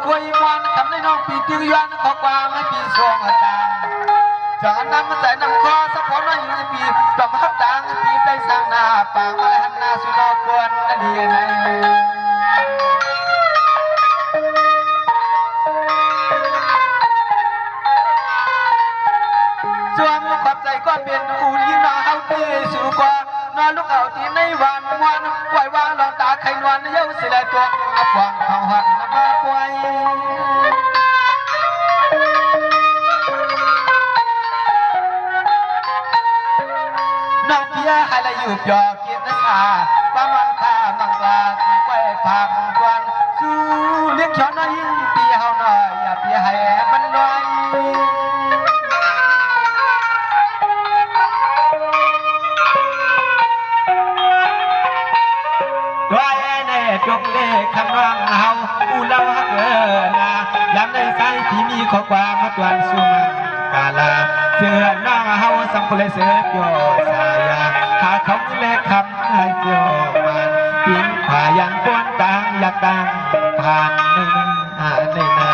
คุยมวนคำในน้องปีติวยันขอความให้ปีสวงอาจารย์จะนำมาใส่นำคอสะพอนอยู่ในปีดอกฮักดังปีได้สร้างหน้าปางมาหันหน้าสุดกวนนั่นดีไงส่วนขอบใจก้อนเป็นอูยิ่งน่าเอาดีสู่กว่านอนลูกเอาที่ในวันวันปล่อยวางหลอกตาไข่นวลเย้าสิแลตัวอับวังเขาหัดมาป่วยน้องเพียให้ละอยู่ปยอกินนะชาป้ามังคามังกลาไปผักกวนสู้เลี้ยงช้อนน้อยปีเฮาหน่อยอย่าเพียให้มันน้อยจงเล่คำร้องเฮาอูเล่าฮักนาย้ำในใจที่มีข้อความมาตวนสู่มังกาลาเสือน้องเฮาสังคุเลเสือโยสายาหาเขาเล่คำให้เสียวมันปิ่งผ่ายังปวนต่างอยากดังผ่านในนา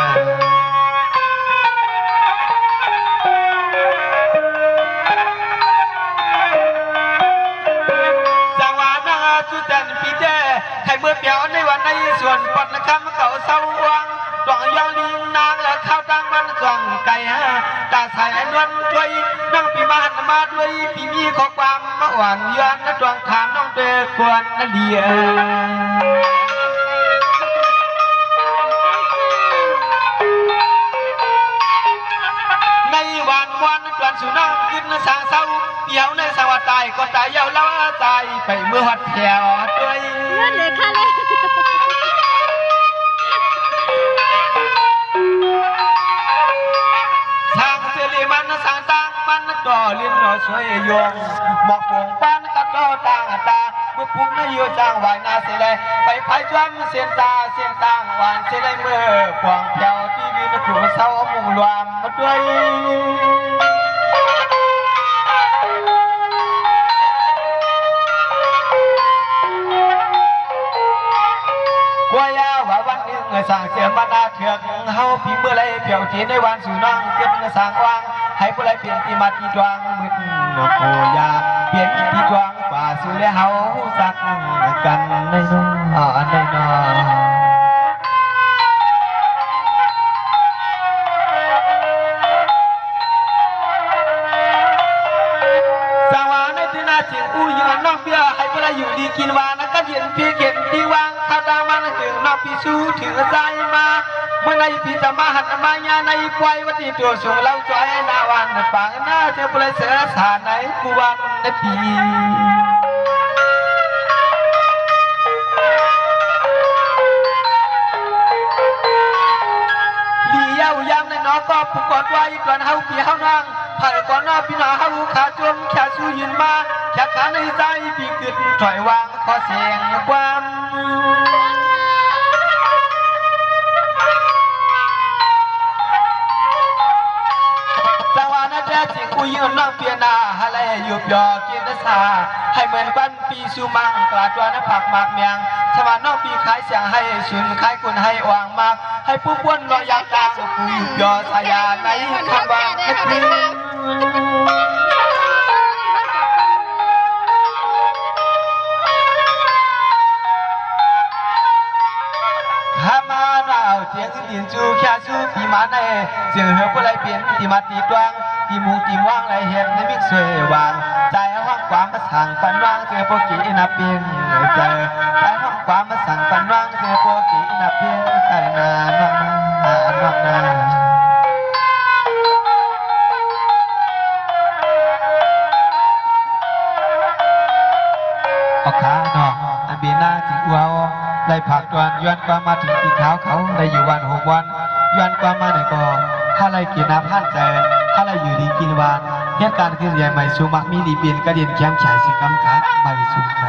จุดเด่นปีเจให้เมื่อเปียวในวันในส่วนปอดละคำเขาเศร้าวังดวงยองลิงนางและข้าวตังมันส่องไก่ตาใสนวลด้วยน้องปีมาหันมาด้วยปีมีข้อความมาหวานย้อนและดวงถามน้องเตะกวนนั่นเดียในวันจวนสุนัขขึ้นสางเศร้าเปียวในสวัสดิ์ตายก็ตายเยาเล่าใจไปเมื่อหัดแถวด้วยเลยค่ะเลยทางเสรีมันสางตั้งมันต่อเลี้ยงหน่อสวยยงหมอกผงป้านกัดต่อต่างตาเมื่อพุ่งไม่อยู่จางวายนาเสลไปพายจวมเสียนตาเสียนต่างหวานเสลเมื่อกวางแถวที่วินถูเศร้ามุงรวมมาด้วยกว่ายาว่าวันหนึ่งสั่งเสียมานาเถือกเฮาพิมพ์เมื่อไรเพียวจีในวันสู่น้องเก็บสั่งวางให้ผู้ไรเปลี่ยนที่มาที่ดวงมืดโคยาเปลี่ยนที่ดวงป่าสู่และเฮาสักกันในน้องในน้องสังวาในที่นาจิงอู้ยังน้องเบี้ยให้ผู้ไรอยู่ดีกินวานักก็เย็นพี่เก็บที่วางข้าวตามันถึงนอกพี่สู้ถึงใจมาเมื่อในพี่จะมาหันมาญาในปล่อยวัดที่ตัวสูงเล่าจอยนาวันปางหน้าเจ้าผู้ไรเสือสาในกูวันในปีลีเย้ายามในน้องก็ผูกกอดไว้ก่อนเฮาพี่เฮานางผ่านก่อนหน้าพี่น้าเฮาขาจนแค่สู้ยืนมาแค่ขาในใจพี่กึดถอยวางขอเสียงความจิงอุยน้องเปียนาฮะเลยหยุบยอกินนสาให้เหมือนกันปีสูมังกลาตัวน้ำผักหมากเมียงสมานน้องปีขายเสียงให้สุนขายกุนให้วางมากให้ผู้ป้วนรอยางตาสุกุยยอสายาในคำว่าให้พิมมาหนาวเจียงดินจูแค่สู้ปีมาในเสียงเหือผู้ไรเปลี่ยนตีมาตีดวงตีมูตีว่างไรเห็นในมิกสวยวางใจห้องความมาสั่งปันว่างเสียโปกีนับเพียงใจใจห้องความมาสั่งปันว่างเสียโปกีนับเพียงใส่นาน้องนาออกขาหนออันบีหน้าจิ๋วเอาได้ผักตวนย้อนความมาถึงตีเท้าเขาได้อยู่วัน6 วันย้อนความมาไหนก็ถ้าไรกินน้ำพันใจถ้าไรอยู่ดีกินวานเหตุการณ์คือใหญ่ใหม่สูมักมีดีเปลี่ยนกระเด็นแคมฉายสิกำขาใหม่สูง